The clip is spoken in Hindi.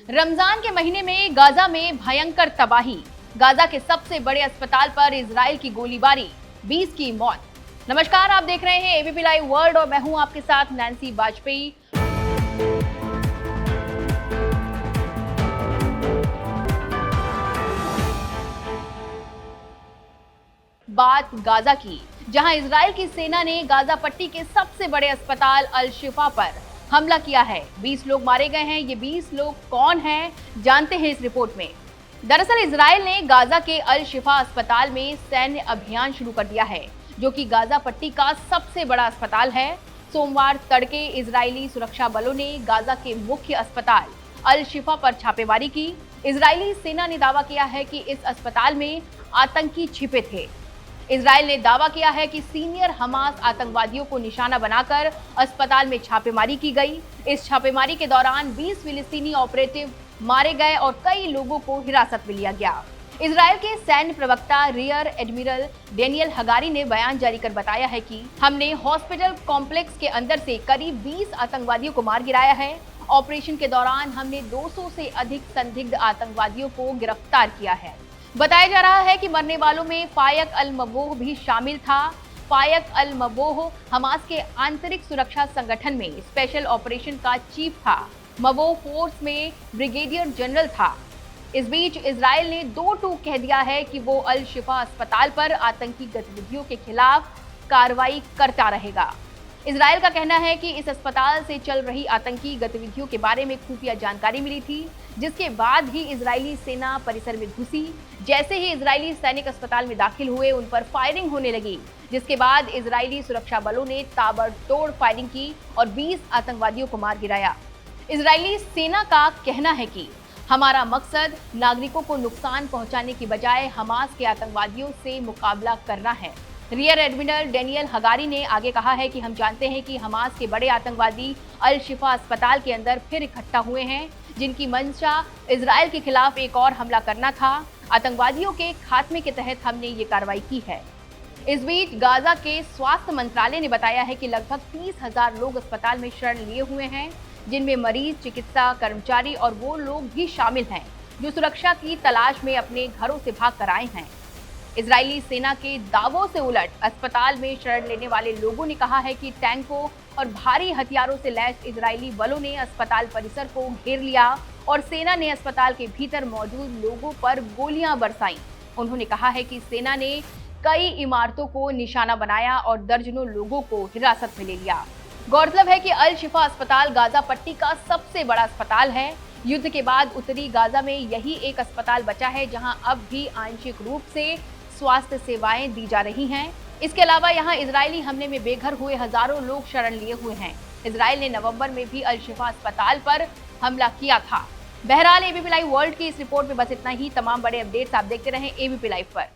रमजान के महीने में गाजा में भयंकर तबाही। गाजा के सबसे बड़े अस्पताल पर इजराइल की गोलीबारी, 20 की मौत। नमस्कार, आप देख रहे हैं एबीपी लाइव वर्ल्ड और मैं हूं आपके साथ नैन्सी वाजपेयी। बात गाजा की, जहां इजराइल की सेना ने गाजा पट्टी के सबसे बड़े अस्पताल अल शिफा पर हमला किया है। 20 लोग मारे गए हैं। ये 20 लोग कौन हैं, जानते हैं इस रिपोर्ट में। दरअसल इजराइल ने गाजा के अल शिफा अस्पताल में सैन्य अभियान शुरू कर दिया है, जो कि गाजा पट्टी का सबसे बड़ा अस्पताल है। सोमवार तड़के इजरायली सुरक्षा बलों ने गाजा के मुख्य अस्पताल अल शिफा पर छापेमारी की। इजरायली सेना ने दावा किया है कि इस अस्पताल में आतंकी छिपे थे। इजराइल ने दावा किया है कि सीनियर हमास आतंकवादियों को निशाना बनाकर अस्पताल में छापेमारी की गई। इस छापेमारी के दौरान 20 फिलिस्तीनी ऑपरेटिव मारे गए और कई लोगों को हिरासत में लिया गया। इजराइल के सैन्य प्रवक्ता रियर एडमिरल डेनियल हगारी ने बयान जारी कर बताया है कि हमने हॉस्पिटल कॉम्प्लेक्स के अंदर से करीब 20 आतंकवादियों को मार गिराया है। ऑपरेशन के दौरान हमने 200 से अधिक संदिग्ध आतंकवादियों को गिरफ्तार किया है। बताया जा रहा है कि मरने वालों में फायक अल मबोह भी शामिल था। फायक अल मबोह हमास के आंतरिक सुरक्षा संगठन में स्पेशल ऑपरेशन का चीफ था। मबोह फोर्स में ब्रिगेडियर जनरल था। इस बीच इजराइल ने दो टूक कह दिया है कि वो अल शिफा अस्पताल पर आतंकी गतिविधियों के खिलाफ कार्रवाई करता रहेगा। इजराइल का कहना है कि इस अस्पताल से चल रही आतंकी गतिविधियों के बारे में खुफिया जानकारी मिली थी, जिसके बाद ही इजरायली सेना परिसर में घुसी। जैसे ही इजरायली सैनिक अस्पताल में दाखिल हुए, उन पर फायरिंग होने लगी, जिसके बाद इजरायली सुरक्षा बलों ने ताबड़तोड़ फायरिंग की और 20 आतंकवादियों को मार गिराया। इजरायली सेना का कहना है कि हमारा मकसद नागरिकों को नुकसान पहुंचाने की बजाय हमास के आतंकवादियों से मुकाबला करना है। रियर एडमिरल डेनियल हगारी ने आगे कहा है कि हम जानते हैं कि हमास के बड़े आतंकवादी अल शिफा अस्पताल के अंदर फिर इकट्ठा हुए हैं, जिनकी मंशा इजराइल के खिलाफ एक और हमला करना था। आतंकवादियों के खात्मे के तहत हमने ये कार्रवाई की है। इस बीच गाजा के स्वास्थ्य मंत्रालय ने बताया है कि लगभग 30,000 लोग अस्पताल में शरण लिए हुए हैं, जिनमें मरीज, चिकित्सा कर्मचारी और वो लोग भी शामिल हैं जो सुरक्षा की तलाश में अपने घरों से भाग कर आए हैं। इजरायली सेना के दावों से उलट अस्पताल में शरण लेने वाले लोगों ने कहा है कि टैंकों और भारी हथियारों से लैस इजरायली बलों ने अस्पताल परिसर को घेर लिया और सेना ने अस्पताल के भीतर मौजूद लोगों पर गोलियां बरसाईं। उन्होंने कहा है कि सेना ने कई इमारतों को निशाना बनाया और दर्जनों लोगों को हिरासत में ले लिया। गौरतलब है कि अल शिफा अस्पताल गाजा पट्टी का सबसे बड़ा अस्पताल है। युद्ध के बाद उत्तरी गाजा में यही एक अस्पताल बचा है जहां अब भी आंशिक रूप से स्वास्थ्य सेवाएं दी जा रही हैं। इसके अलावा यहां इजरायली हमले में बेघर हुए हजारों लोग शरण लिए हुए हैं। इजराइल ने नवंबर में भी अल शिफा अस्पताल पर हमला किया था। बहरहाल एबीपी लाइव वर्ल्ड की इस रिपोर्ट में बस इतना ही। तमाम बड़े अपडेट्स आप देखते रहें एबीपी लाइव पर।